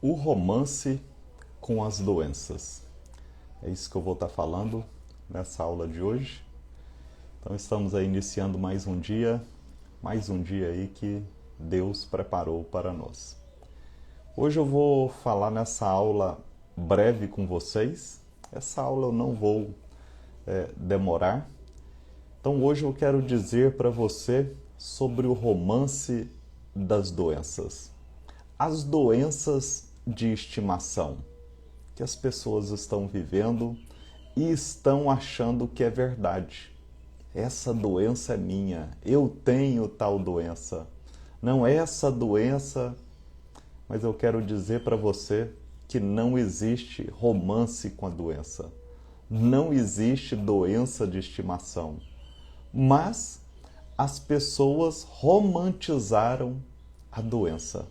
O romance com as doenças. É isso que eu vou estar falando nessa aula de hoje. Então estamos aí iniciando mais um dia aí que Deus preparou para nós. Hoje eu vou falar nessa aula breve com vocês. Essa aula eu não vou demorar. Então hoje eu quero dizer para você sobre o romance das doenças. As doenças de estimação que as pessoas estão vivendo e estão achando que é verdade. Essa doença é minha, eu tenho tal doença. Não é essa doença, mas eu quero dizer para você que não existe romance com a doença. Não existe doença de estimação. Mas as pessoas romantizaram a doença.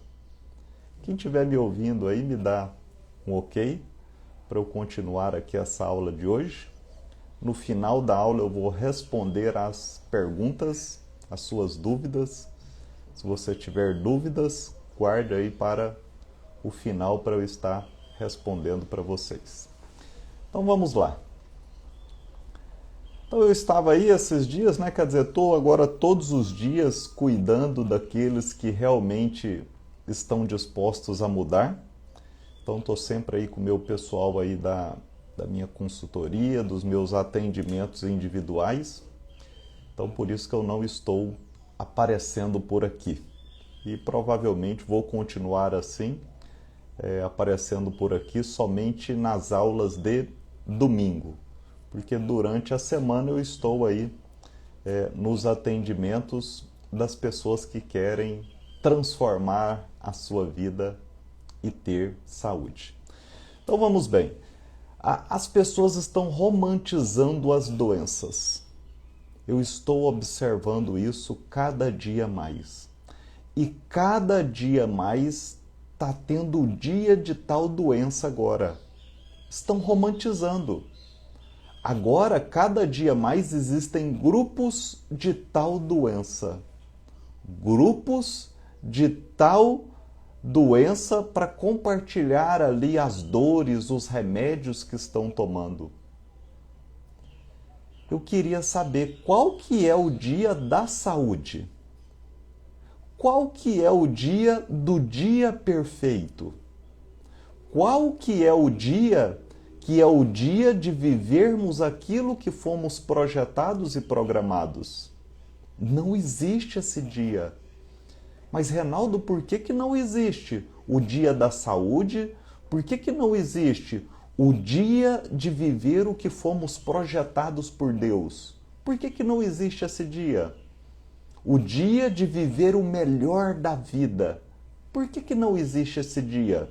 Quem estiver me ouvindo aí, me dá um ok para eu continuar aqui essa aula de hoje. No final da aula eu vou responder as perguntas, as suas dúvidas. Se você tiver dúvidas, guarde aí para o final para eu estar respondendo para vocês. Então vamos lá. Então eu estava aí esses dias, quer dizer, estou agora todos os dias cuidando daqueles que realmente estão dispostos a mudar. Então estou sempre aí com o meu pessoal aí da minha consultoria, dos meus atendimentos individuais. Então por isso que eu não estou aparecendo por aqui. E provavelmente vou continuar assim, aparecendo por aqui somente nas aulas de domingo. Porque durante a semana eu estou aí nos atendimentos das pessoas que querem transformar a sua vida e ter saúde. Então vamos bem. As pessoas estão romantizando as doenças. Eu estou observando isso cada dia mais. E cada dia mais está tendo o dia de tal doença agora. Estão romantizando. Agora, cada dia mais existem grupos de tal doença. Grupos de tal doença para compartilhar ali as dores, os remédios que estão tomando. Eu queria saber qual que é o dia da saúde. Qual que é o dia do dia perfeito? Qual que é o dia de vivermos aquilo que fomos projetados e programados? Não existe esse dia. Mas, Reinaldo, por que não existe o dia da saúde? Por que não existe o dia de viver o que fomos projetados por Deus? Por que não existe esse dia? O dia de viver o melhor da vida. Por que não existe esse dia?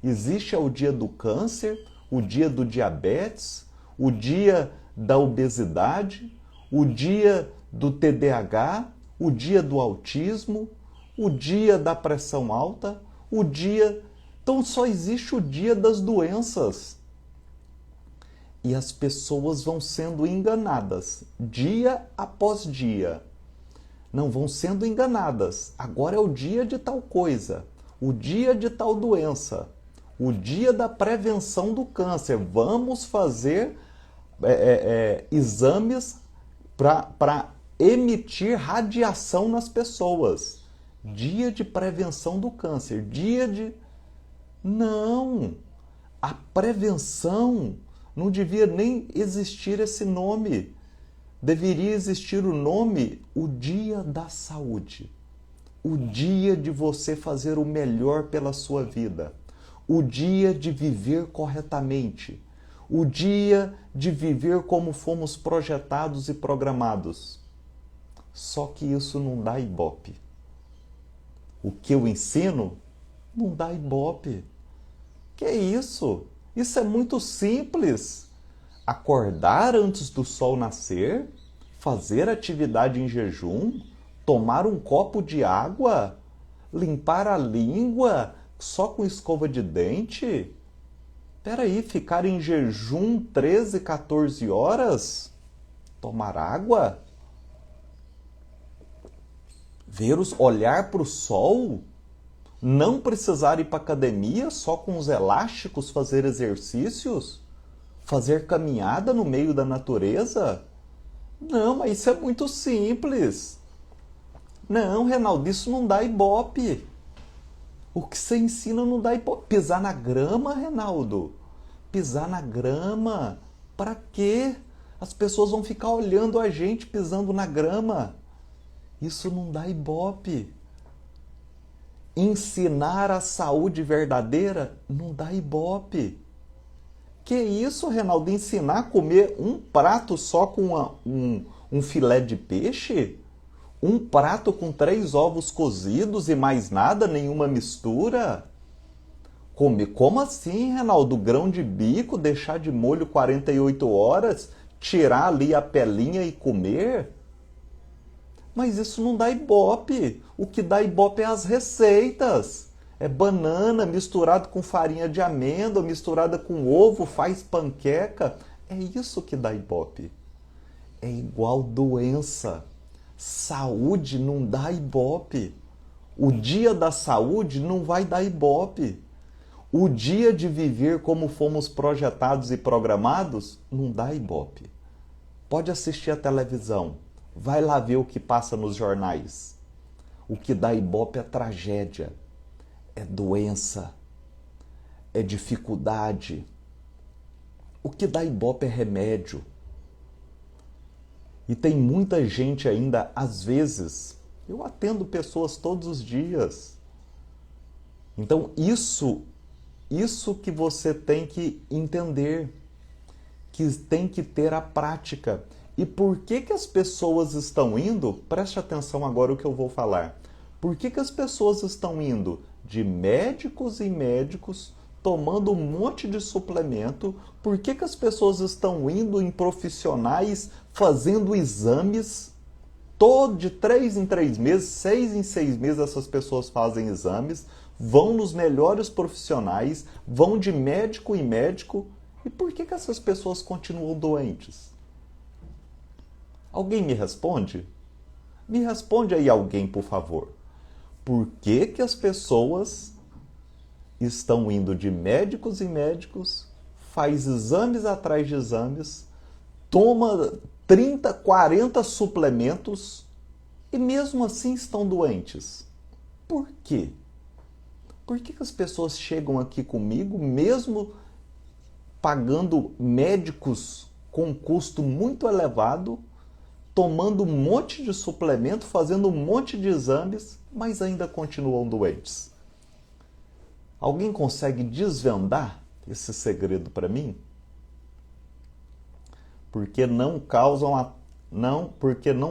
Existe o dia do câncer, o dia do diabetes, o dia da obesidade, o dia do TDAH, o dia do autismo, o dia da pressão alta, o dia... Então só existe o dia das doenças. E as pessoas vão sendo enganadas, dia após dia. Não, vão sendo enganadas. Agora é o dia de tal coisa, o dia de tal doença, o dia da prevenção do câncer. Vamos fazer exames para emitir radiação nas pessoas. Dia de prevenção do câncer, dia de... Não! A prevenção não devia nem existir esse nome. Deveria existir o nome, o dia da saúde. O dia de você fazer o melhor pela sua vida. O dia de viver corretamente. O dia de viver como fomos projetados e programados. Só que isso não dá ibope. O que eu ensino não dá ibope. Que é isso? Isso é muito simples. Acordar antes do sol nascer, fazer atividade em jejum, tomar um copo de água, limpar a língua só com escova de dente. Peraí, ficar em jejum 13, 14 horas? Tomar água? Olhar para o sol? Não precisar ir para academia só com os elásticos fazer exercícios? Fazer caminhada no meio da natureza? Não, mas isso é muito simples. Não, Reinaldo, isso não dá ibope. O que você ensina não dá ibope. Pisar na grama, Reinaldo? Pisar na grama? Para quê? As pessoas vão ficar olhando a gente pisando na grama. Isso não dá ibope. Ensinar a saúde verdadeira não dá ibope. Que isso, Reinaldo? Ensinar a comer um prato só com um filé de peixe? Um prato com 3 ovos cozidos e mais nada, nenhuma mistura? Como assim, Reinaldo? Grão de bico, deixar de molho 48 horas, tirar ali a pelinha e comer? Mas isso não dá ibope. O que dá ibope é as receitas. É banana misturado com farinha de amêndoa, misturada com ovo, faz panqueca. É isso que dá ibope. É igual doença. Saúde não dá ibope. O dia da saúde não vai dar ibope. O dia de viver como fomos projetados e programados não dá ibope. Pode assistir a televisão. Vai lá ver o que passa nos jornais. O que dá ibope é tragédia, é doença, é dificuldade. O que dá ibope é remédio. E tem muita gente ainda, às vezes, eu atendo pessoas todos os dias. Então isso que você tem que entender, que tem que ter a prática. E por que as pessoas estão indo? Preste atenção agora o que eu vou falar. Por que as pessoas estão indo de médicos em médicos, tomando um monte de suplemento? Por que as pessoas estão indo em profissionais, fazendo exames? De 3 em 3 meses, 6 em 6 meses essas pessoas fazem exames, vão nos melhores profissionais, vão de médico em médico. E por que essas pessoas continuam doentes? Alguém me responde? Me responde aí alguém, por favor. Por que as pessoas estão indo de médicos em médicos, faz exames atrás de exames, toma 30, 40 suplementos e mesmo assim estão doentes? Por quê? Por que as pessoas chegam aqui comigo, mesmo pagando médicos com custo muito elevado, tomando um monte de suplemento, fazendo um monte de exames, mas ainda continuam doentes? Alguém consegue desvendar esse segredo para mim? Porque não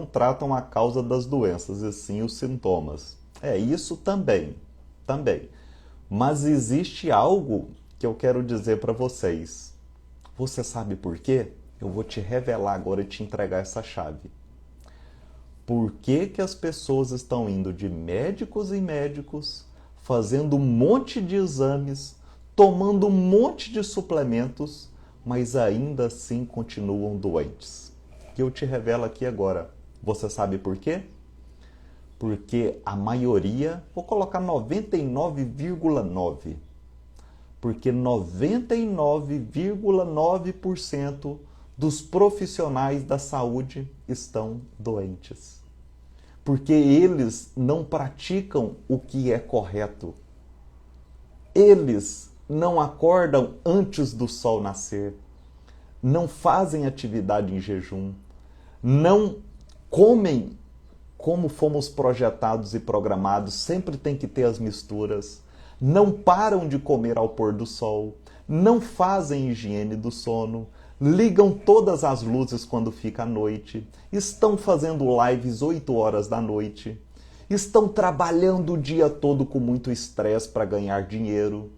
tratam a causa das doenças, e sim os sintomas. É isso também. Mas existe algo que eu quero dizer para vocês. Você sabe por quê? Eu vou te revelar agora e te entregar essa chave. Por que as pessoas estão indo de médicos em médicos, fazendo um monte de exames, tomando um monte de suplementos, mas ainda assim continuam doentes? Que eu te revelo aqui agora. Você sabe por quê? Porque a maioria, vou colocar 99,9%, porque 99,9% dos profissionais da saúde estão doentes. Porque eles não praticam o que é correto. Eles não acordam antes do sol nascer, não fazem atividade em jejum, não comem como fomos projetados e programados, sempre tem que ter as misturas, não param de comer ao pôr do sol, não fazem higiene do sono, ligam todas as luzes quando fica à noite, estão fazendo lives 8 horas da noite, estão trabalhando o dia todo com muito estresse para ganhar dinheiro.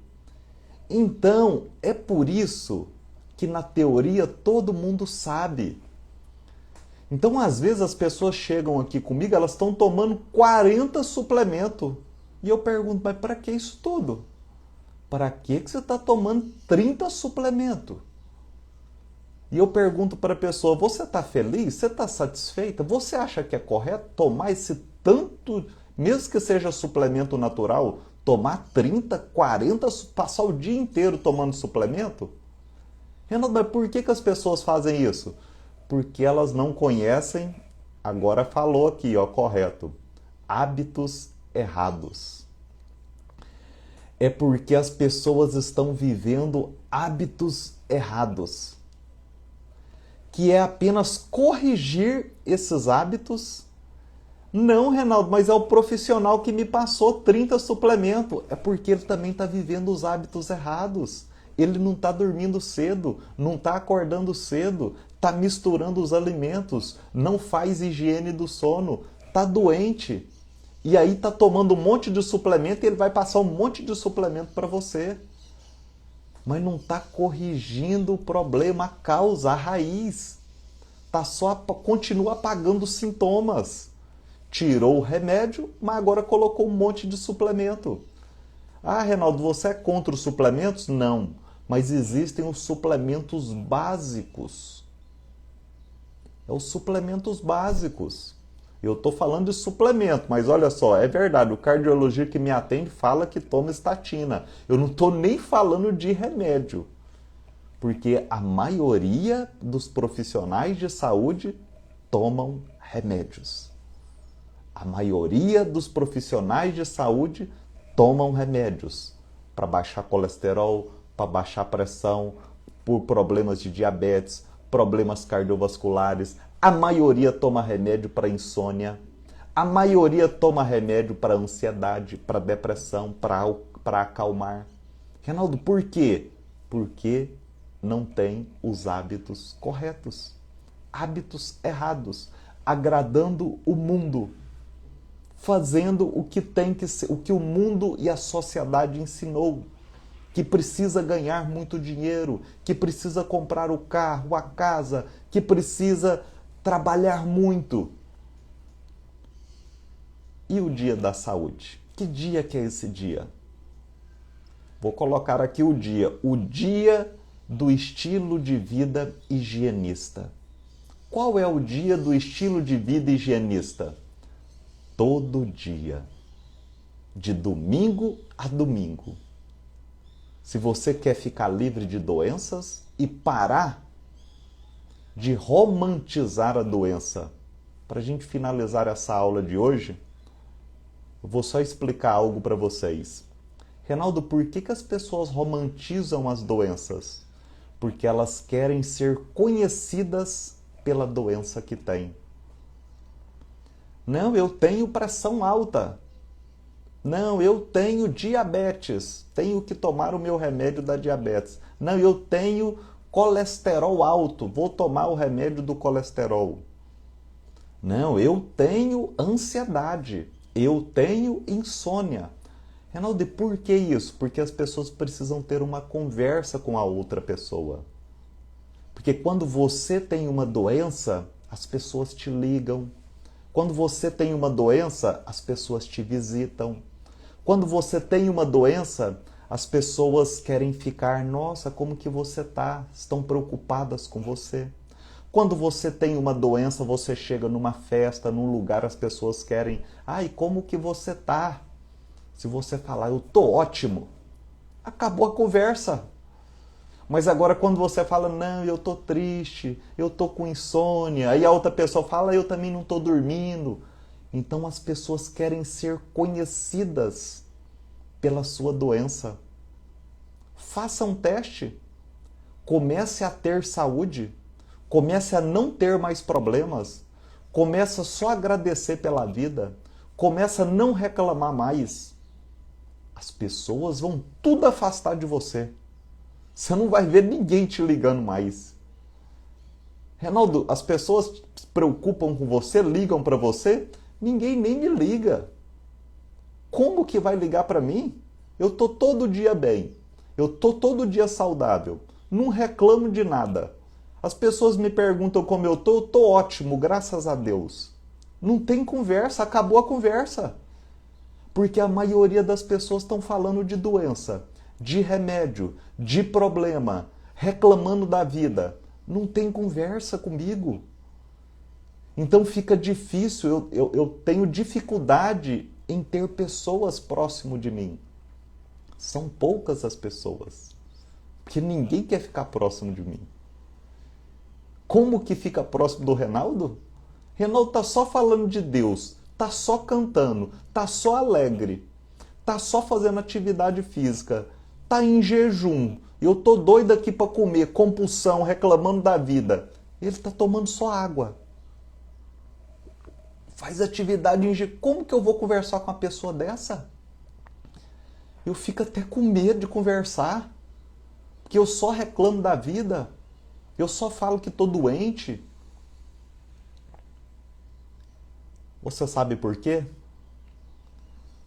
Então, é por isso que na teoria todo mundo sabe. Então, às vezes as pessoas chegam aqui comigo, elas estão tomando 40 suplementos. E eu pergunto, mas para que isso tudo? Para que você está tomando 30 suplementos? E eu pergunto para a pessoa, você está feliz? Você está satisfeita? Você acha que é correto tomar esse tanto, mesmo que seja suplemento natural, Tomar 30, 40, passar o dia inteiro tomando suplemento? Renato, mas por que as pessoas fazem isso? Porque elas não conhecem, agora falou aqui, ó, correto, hábitos errados. É porque as pessoas estão vivendo hábitos errados, que é apenas corrigir esses hábitos. Não, Reinaldo, mas é o profissional que me passou 30 suplementos. É porque ele também está vivendo os hábitos errados. Ele não está dormindo cedo, não está acordando cedo, está misturando os alimentos, não faz higiene do sono, está doente. E aí está tomando um monte de suplemento e ele vai passar um monte de suplemento para você. Mas não está corrigindo o problema, a causa, a raiz. Continua apagando os sintomas. Tirou o remédio, mas agora colocou um monte de suplemento. Ah, Reinaldo, você é contra os suplementos? Não. Mas existem os suplementos básicos. É os suplementos básicos. Eu estou falando de suplemento, mas olha só, é verdade, o cardiologista que me atende fala que toma estatina. Eu não estou nem falando de remédio. Porque a maioria dos profissionais de saúde tomam remédios. A maioria dos profissionais de saúde tomam remédios para baixar colesterol, para baixar pressão, por problemas de diabetes, problemas cardiovasculares. A maioria toma remédio para insônia. A maioria toma remédio para ansiedade, para depressão, para acalmar. Reinaldo, por quê? Porque não tem os hábitos corretos. Hábitos errados, agradando o mundo, fazendo o que tem que ser, o que o mundo e a sociedade ensinou, que precisa ganhar muito dinheiro, que precisa comprar o carro, a casa, que precisa trabalhar muito. E o dia da saúde? Que dia que é esse dia? Vou colocar aqui o dia do estilo de vida higienista. Qual é o dia do estilo de vida higienista? Todo dia, de domingo a domingo. Se você quer ficar livre de doenças e parar de romantizar a doença, para a gente finalizar essa aula de hoje, eu vou só explicar algo para vocês. Reinaldo, por que as pessoas romantizam as doenças? Porque elas querem ser conhecidas pela doença que têm. Não, eu tenho pressão alta. Não, eu tenho diabetes. Tenho que tomar o meu remédio da diabetes. Não, eu tenho colesterol alto. Vou tomar o remédio do colesterol. Não, eu tenho ansiedade. Eu tenho insônia. Reinaldo, por que isso? Porque as pessoas precisam ter uma conversa com a outra pessoa. Porque quando você tem uma doença, as pessoas te ligam. Quando você tem uma doença, as pessoas te visitam. Quando você tem uma doença, as pessoas querem ficar, nossa, como que você está? Estão preocupadas com você. Quando você tem uma doença, você chega numa festa, num lugar, as pessoas querem, ai, como que você está? Se você falar, eu estou ótimo, acabou a conversa. Mas agora quando você fala, não, eu estou triste, eu estou com insônia, aí a outra pessoa fala, eu também não estou dormindo. Então as pessoas querem ser conhecidas pela sua doença. Faça um teste. Comece a ter saúde. Comece a não ter mais problemas. Comece só a agradecer pela vida. Comece a não reclamar mais. As pessoas vão tudo afastar de você. Você não vai ver ninguém te ligando mais. Reinaldo, as pessoas se preocupam com você, ligam para você? Ninguém nem me liga. Como que vai ligar para mim? Eu estou todo dia bem. Eu estou todo dia saudável. Não reclamo de nada. As pessoas me perguntam como eu estou ótimo, graças a Deus. Não tem conversa, acabou a conversa. Porque a maioria das pessoas estão falando de doença, de remédio, de problema, reclamando da vida. Não tem conversa comigo. Então fica difícil, eu tenho dificuldade em ter pessoas próximo de mim. São poucas as pessoas. Porque ninguém quer ficar próximo de mim. Como que fica próximo do Reinaldo? Reinaldo tá só falando de Deus, tá só cantando, tá só alegre, tá só fazendo atividade física, tá em jejum. Eu tô doido aqui para comer, compulsão, reclamando da vida. Ele tá tomando só água. Faz atividade em jejum. Como que eu vou conversar com uma pessoa dessa? Eu fico até com medo de conversar, porque eu só reclamo da vida. Eu só falo que estou doente. Você sabe por quê?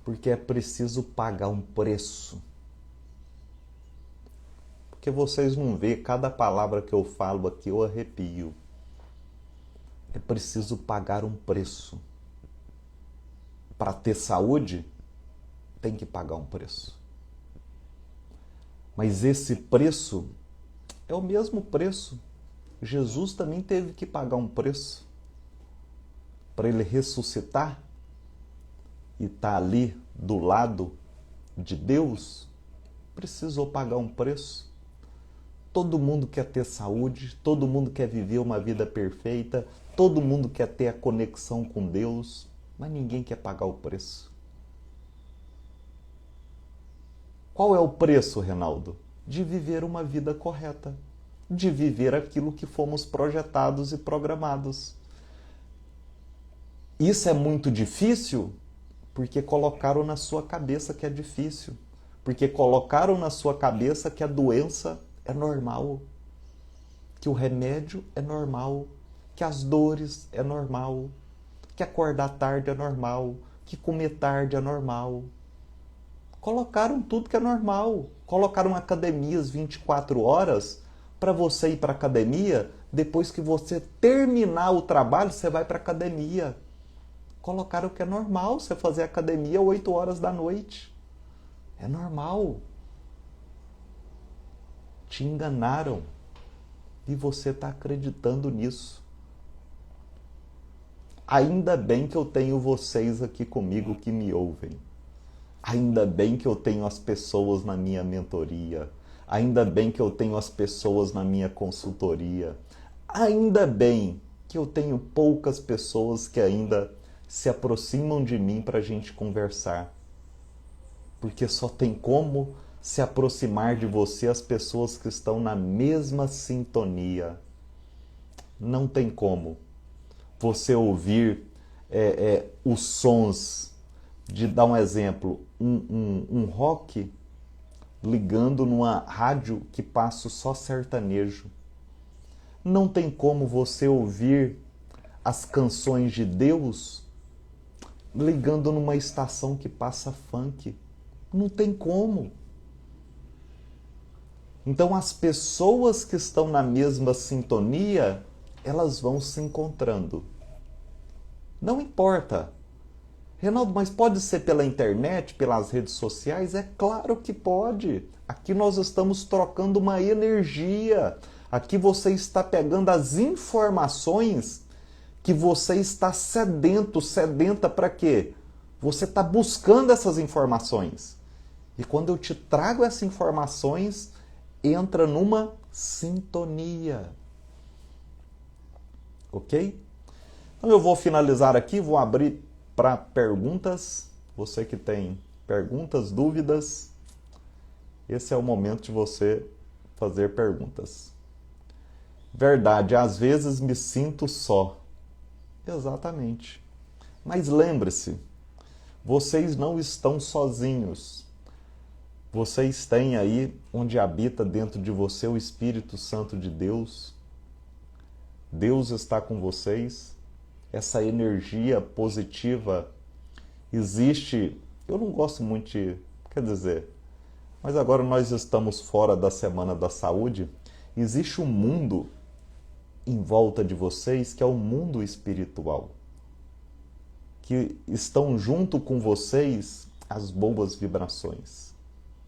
Porque é preciso pagar um preço. Porque vocês não vê, cada palavra que eu falo aqui eu arrepio. É preciso pagar um preço. Para ter saúde, tem que pagar um preço. Mas esse preço é o mesmo preço. Jesus também teve que pagar um preço para ele ressuscitar e estar ali do lado de Deus. Precisou pagar um preço. Todo mundo quer ter saúde, todo mundo quer viver uma vida perfeita, todo mundo quer ter a conexão com Deus, mas ninguém quer pagar o preço. Qual é o preço, Reinaldo? De viver uma vida correta, de viver aquilo que fomos projetados e programados. Isso é muito difícil porque colocaram na sua cabeça que é difícil, porque colocaram na sua cabeça que a doença é normal, que o remédio é normal, que as dores é normal, que acordar tarde é normal, que comer tarde é normal. Colocaram tudo que é normal. Colocaram academias 24 horas para você ir para a academia. Depois que você terminar o trabalho, você vai para a academia. Colocaram que é normal você fazer academia 8 horas da noite. É normal. Te enganaram. E você está acreditando nisso. Ainda bem que eu tenho vocês aqui comigo que me ouvem. Ainda bem que eu tenho as pessoas na minha mentoria. Ainda bem que eu tenho as pessoas na minha consultoria. Ainda bem que eu tenho poucas pessoas que ainda se aproximam de mim para a gente conversar. Porque só tem como se aproximar de você as pessoas que estão na mesma sintonia. Não tem como você ouvir os sons de, dar um exemplo, um rock ligando numa rádio que passa só sertanejo. Não tem como você ouvir as canções de Deus ligando numa estação que passa funk. Não tem como. Então as pessoas que estão na mesma sintonia, elas vão se encontrando. Não importa. Reinaldo, mas pode ser pela internet, pelas redes sociais? É claro que pode. Aqui nós estamos trocando uma energia. Aqui você está pegando as informações que você está sedento, sedenta para quê? Você está buscando essas informações. E quando eu te trago essas informações, entra numa sintonia. Ok? Então eu vou finalizar aqui, vou abrir para perguntas. Você que tem perguntas, dúvidas, esse é o momento de você fazer perguntas. Verdade, às vezes me sinto só. Exatamente. Mas lembre-se, vocês não estão sozinhos. Vocês têm aí, onde habita dentro de você o Espírito Santo de Deus. Deus está com vocês. Essa energia positiva existe. Eu não gosto muito de, quer dizer, mas agora nós estamos fora da Semana da Saúde. Existe um mundo em volta de vocês que é o mundo espiritual, que estão junto com vocês as boas vibrações.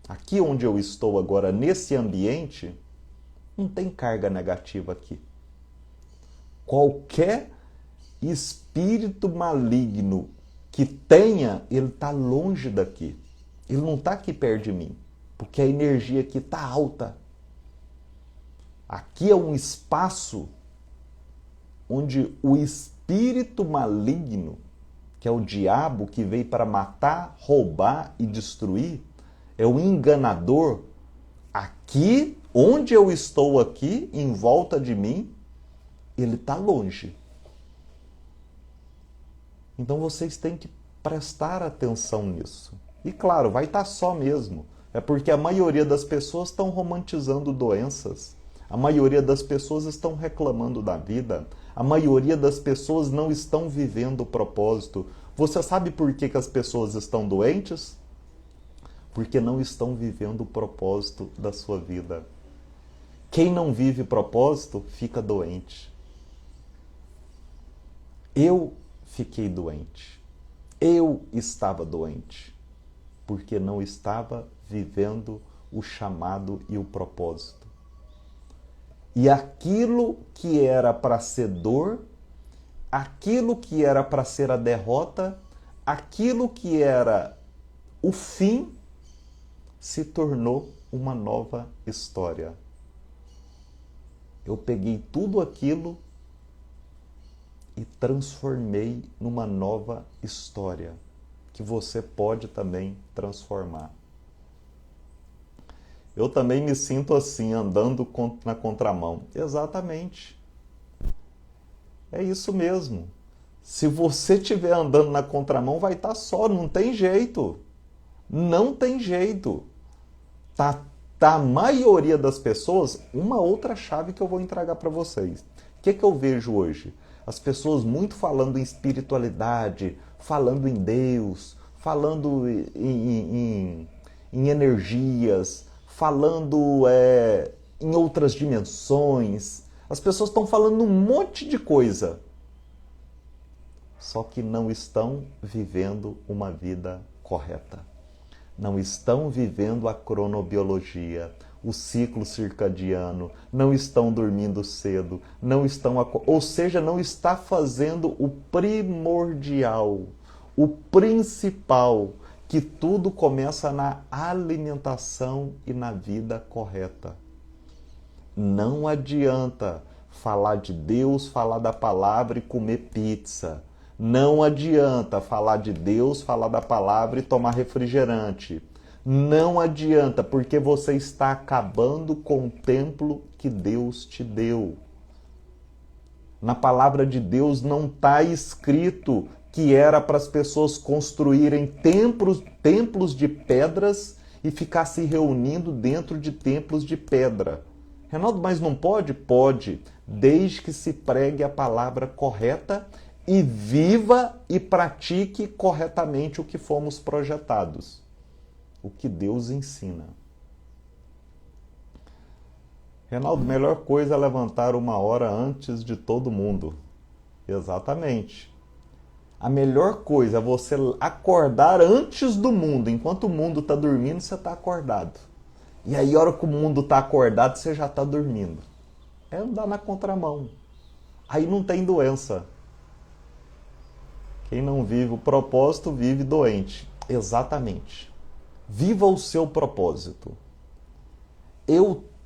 Aqui onde eu estou agora, nesse ambiente, não tem carga negativa aqui. Qualquer espírito maligno que tenha, ele está longe daqui. Ele não está aqui perto de mim. porque a energia aqui está alta. Aqui é um espaço onde o espírito maligno, que é o diabo que veio para matar, roubar e destruir, é o enganador. Aqui, onde eu estou aqui, em volta de mim, ele está longe. Então vocês têm que prestar atenção nisso. E claro, vai estar só mesmo. É porque a maioria das pessoas estão romantizando doenças. A maioria das pessoas estão reclamando da vida. A maioria das pessoas não estão vivendo o propósito. Você sabe por que as pessoas estão doentes? Porque não estão vivendo o propósito da sua vida. Quem não vive propósito fica doente. Eu fiquei doente. Eu estava doente. Porque não estava vivendo o chamado e o propósito. E aquilo que era para ser dor, aquilo que era para ser a derrota, aquilo que era o fim, se tornou uma nova história. Eu peguei tudo aquilo e transformei numa nova história, que você pode também transformar. Eu também me sinto assim, andando na contramão. Exatamente. É isso mesmo. Se você estiver andando na contramão, vai estar só, não tem jeito. Não tem jeito. Tá a maioria das pessoas, uma outra chave que eu vou entregar para vocês. O que eu vejo hoje? As pessoas muito falando em espiritualidade, falando em Deus, falando em energias, falando em outras dimensões. As pessoas estão falando um monte de coisa. Só que não estão vivendo uma vida correta. Não estão vivendo a cronobiologia, o ciclo circadiano, não estão dormindo cedo, não estão, ou seja, não está fazendo o primordial, o principal, que tudo começa na alimentação e na vida correta. Não adianta falar de Deus, falar da palavra e comer pizza. Não adianta falar de Deus, falar da palavra e tomar refrigerante. Não adianta, porque você está acabando com o templo que Deus te deu. Na palavra de Deus não está escrito que era para as pessoas construírem templos de pedras e ficar se reunindo dentro de templos de pedra. Reinaldo, mas não pode? Pode, desde que se pregue a palavra correta e viva e pratique corretamente o que fomos projetados. O que Deus ensina. Reinaldo, melhor coisa é levantar 1 hora antes de todo mundo. Exatamente. A melhor coisa é você acordar antes do mundo. Enquanto o mundo está dormindo, você está acordado. E aí, a hora que o mundo está acordado, você já está dormindo. É andar na contramão. Aí não tem doença. Quem não vive o propósito, vive doente. Exatamente. Viva o seu propósito.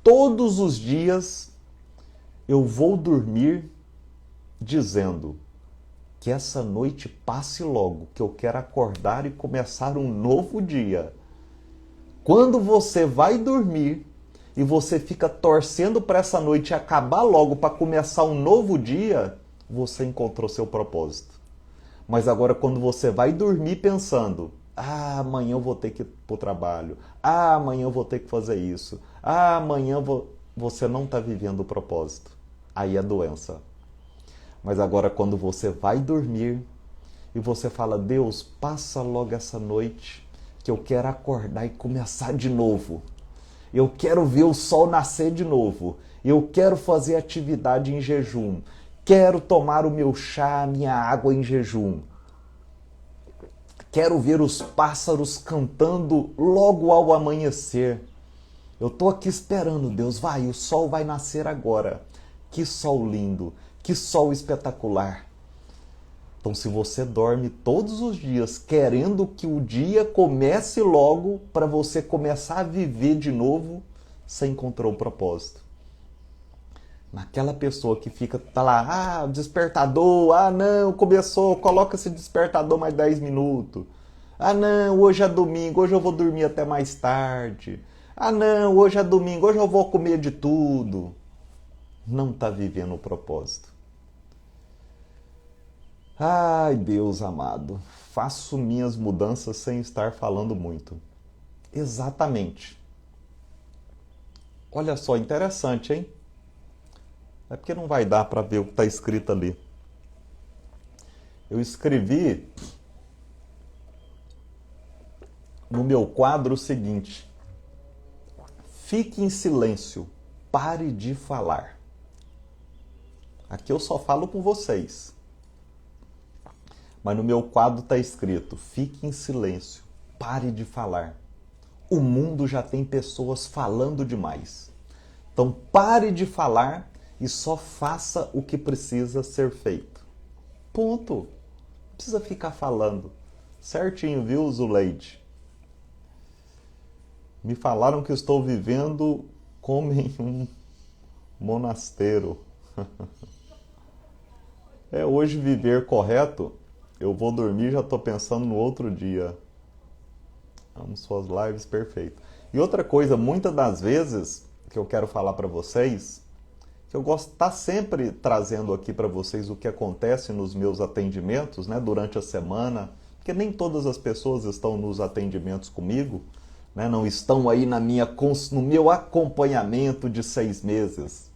Todos os dias, eu vou dormir dizendo que essa noite passe logo, que eu quero acordar e começar um novo dia. Quando você vai dormir e você fica torcendo para essa noite acabar logo para começar um novo dia, você encontrou seu propósito. Mas agora quando você vai dormir pensando, amanhã eu vou ter que ir para o trabalho, amanhã eu vou ter que fazer isso, você não está vivendo o propósito. Aí é doença. Mas agora quando você vai dormir e você fala, Deus, passa logo essa noite que eu quero acordar e começar de novo. Eu quero ver o sol nascer de novo. Eu quero fazer atividade em jejum. Quero tomar o meu chá, a minha água em jejum. Quero ver os pássaros cantando logo ao amanhecer. Eu estou aqui esperando, Deus, o sol vai nascer agora. Que sol lindo, que sol espetacular. Então, se você dorme todos os dias querendo que o dia comece logo para você começar a viver de novo, você encontrou o propósito. Naquela pessoa que tá lá, despertador, não, começou, coloca esse despertador mais 10 minutos. Não, hoje é domingo, hoje eu vou dormir até mais tarde. Não, hoje é domingo, hoje eu vou comer de tudo. Não está vivendo o propósito. Ai, Deus amado, faço minhas mudanças sem estar falando muito. Exatamente. Olha só, interessante, hein? É porque não vai dar para ver o que está escrito ali. Eu escrevi no meu quadro o seguinte: fique em silêncio, pare de falar. Aqui eu só falo com vocês. Mas no meu quadro está escrito: fique em silêncio, pare de falar. O mundo já tem pessoas falando demais. Então pare de falar e só faça o que precisa ser feito. Ponto. Não precisa ficar falando. Certinho, viu, Zuleide? Me falaram que estou vivendo como em um monasteiro. Hoje viver correto. Eu vou dormir, já estou pensando no outro dia. Amo suas lives, perfeito. E outra coisa, muitas das vezes que eu quero falar para vocês, que eu gosto de estar sempre trazendo aqui para vocês o que acontece nos meus atendimentos, né, durante a semana, porque nem todas as pessoas estão nos atendimentos comigo, né, não estão aí no meu acompanhamento de 6 meses.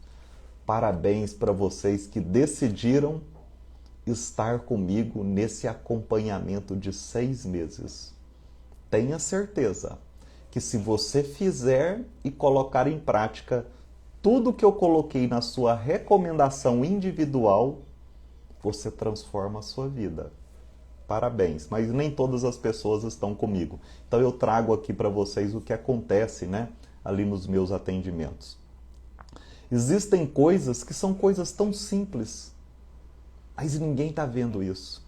Parabéns para vocês que decidiram estar comigo nesse acompanhamento de 6 meses. Tenha certeza que se você fizer e colocar em prática tudo que eu coloquei na sua recomendação individual, você transforma a sua vida. Parabéns, mas nem todas as pessoas estão comigo. Então eu trago aqui para vocês o que acontece, né, ali nos meus atendimentos. Existem coisas que são coisas tão simples, mas ninguém está vendo isso.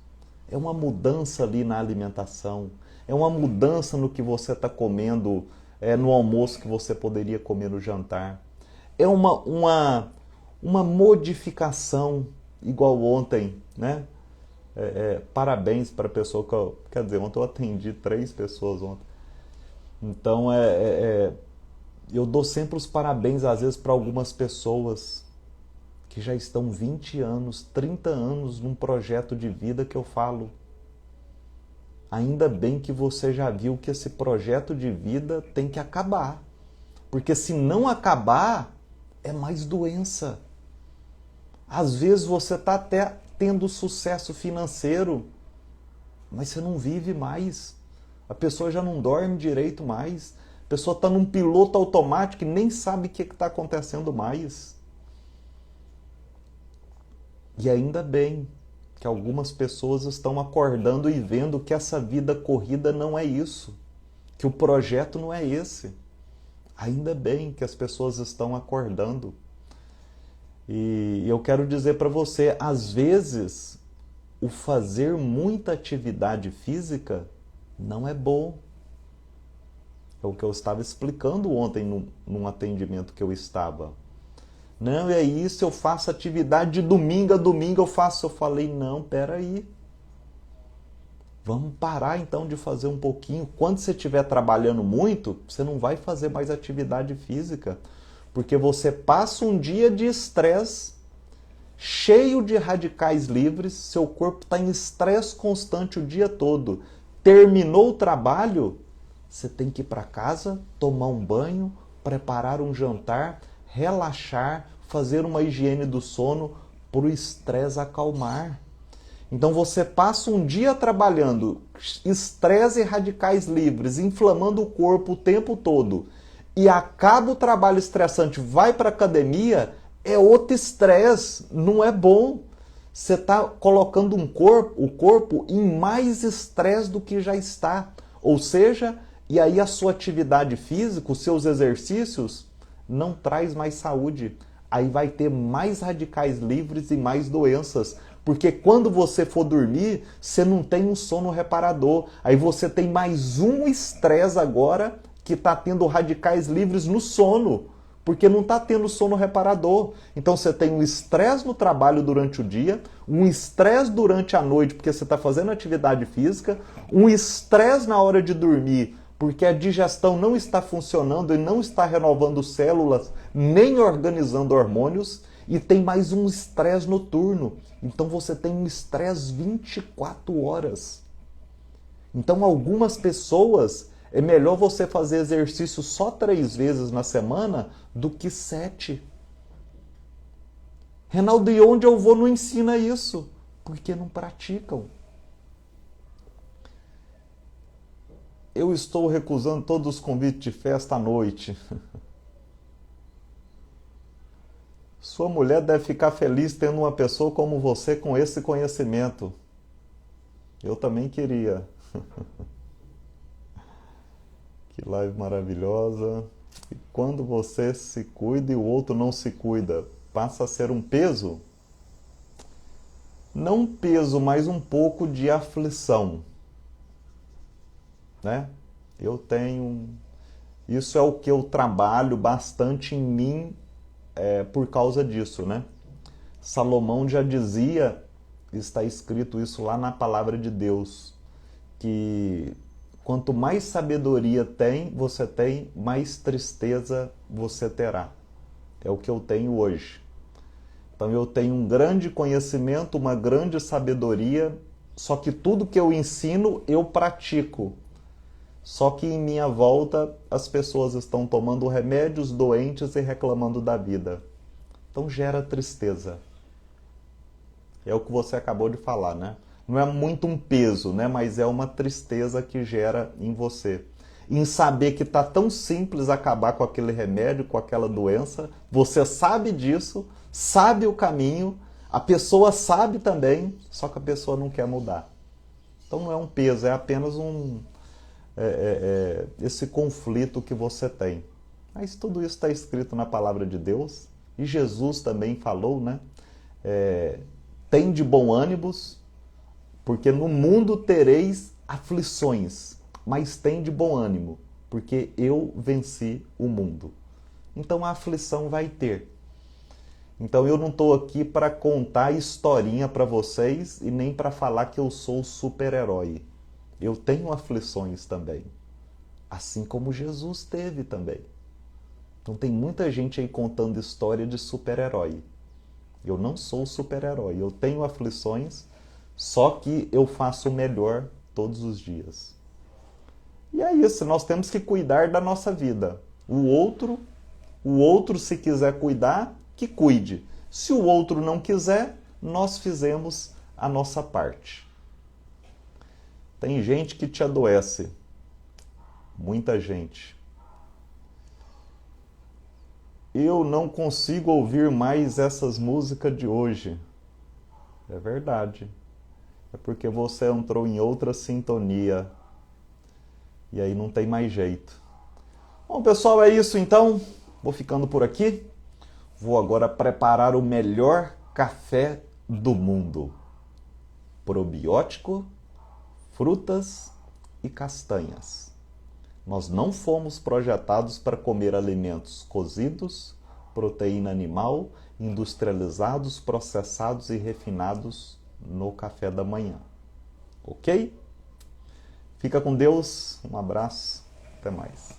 É uma mudança ali na alimentação, é uma mudança no que você está comendo no almoço que você poderia comer no jantar. É uma modificação, igual ontem, né? Parabéns para a pessoa que quer dizer, ontem eu atendi 3 pessoas ontem. Então, eu dou sempre os parabéns, às vezes, para algumas pessoas que já estão 20 anos, 30 anos num projeto de vida que eu falo. Ainda bem que você já viu que esse projeto de vida tem que acabar. Porque se não acabar, é mais doença. Às vezes você está até tendo sucesso financeiro, mas você não vive mais. A pessoa já não dorme direito mais. A pessoa está num piloto automático e nem sabe o que está acontecendo mais. E ainda bem que algumas pessoas estão acordando e vendo que essa vida corrida não é isso, que o projeto não é esse. Ainda bem que as pessoas estão acordando. E eu quero dizer para você, às vezes, o fazer muita atividade física não é bom. É o que eu estava explicando ontem num atendimento que eu estava. Não, é isso, eu faço atividade de domingo a domingo, eu faço. Eu falei, não, peraí. Vamos parar então de fazer um pouquinho. Quando você estiver trabalhando muito, você não vai fazer mais atividade física. Porque você passa um dia de estresse, cheio de radicais livres, seu corpo está em estresse constante o dia todo. Terminou o trabalho, você tem que ir para casa, tomar um banho, preparar um jantar, relaxar, fazer uma higiene do sono para o estresse acalmar. Então você passa um dia trabalhando, estresse e radicais livres, inflamando o corpo o tempo todo, e acaba o trabalho estressante, vai para a academia, é outro estresse, não é bom. Você está colocando o corpo em mais estresse do que já está. Ou seja, e aí a sua atividade física, os seus exercícios, não traz mais saúde. Aí vai ter mais radicais livres e mais doenças, Porque quando você for dormir, você não tem um sono reparador. Aí você tem mais um estresse agora que está tendo radicais livres no sono, porque não está tendo sono reparador. Então você tem um estresse no trabalho durante o dia, um estresse durante a noite porque você está fazendo atividade física, um estresse na hora de dormir porque a digestão não está funcionando e não está renovando células, nem organizando hormônios, e tem mais um estresse noturno. Então você tem um estresse 24 horas. Então algumas pessoas, é melhor você fazer exercício só 3 vezes na semana do que 7. Reinaldo, e onde eu vou não ensina isso? Porque não praticam. Eu estou recusando todos os convites de festa à noite. Sua mulher deve ficar feliz tendo uma pessoa como você com esse conhecimento. Eu também queria. Que live maravilhosa. E quando você se cuida e o outro não se cuida, passa a ser um peso? Não um peso, mas um pouco de aflição. Né? Eu tenho... Isso é o que eu trabalho bastante em mim por causa disso, né? Salomão já dizia, está escrito isso lá na palavra de Deus, que quanto mais sabedoria você tem, mais tristeza você terá. É o que eu tenho hoje. Então eu tenho um grande conhecimento, uma grande sabedoria, só que tudo que eu ensino, eu pratico. Só que em minha volta as pessoas estão tomando remédios, doentes e reclamando da vida. Então gera tristeza. É o que você acabou de falar, né? Não é muito um peso, né? Mas é uma tristeza que gera em você. Em saber que está tão simples acabar com aquele remédio, com aquela doença. Você sabe disso, sabe o caminho, a pessoa sabe também, só que a pessoa não quer mudar. Então não é um peso, é apenas esse conflito que você tem. Mas tudo isso está escrito na palavra de Deus, e Jesus também falou, né? Tem de bom ânimo, porque no mundo tereis aflições, mas tem de bom ânimo, porque eu venci o mundo. Então a aflição vai ter. Então eu não estou aqui para contar historinha para vocês e nem para falar que eu sou super-herói. Eu tenho aflições também, assim como Jesus teve também. Então tem muita gente aí contando história de super-herói. Eu não sou super-herói, eu tenho aflições, só que eu faço o melhor todos os dias. E é isso, nós temos que cuidar da nossa vida. O outro se quiser cuidar, que cuide. Se o outro não quiser, nós fizemos a nossa parte. Tem gente que te adoece. Muita gente. Eu não consigo ouvir mais essas músicas de hoje. É verdade. É porque você entrou em outra sintonia. E aí não tem mais jeito. Bom, pessoal, é isso então. Vou ficando por aqui. Vou agora preparar o melhor café do mundo. Probiótico, frutas e castanhas. Nós não fomos projetados para comer alimentos cozidos, proteína animal, industrializados, processados e refinados no café da manhã. Ok? Fica com Deus, um abraço, até mais.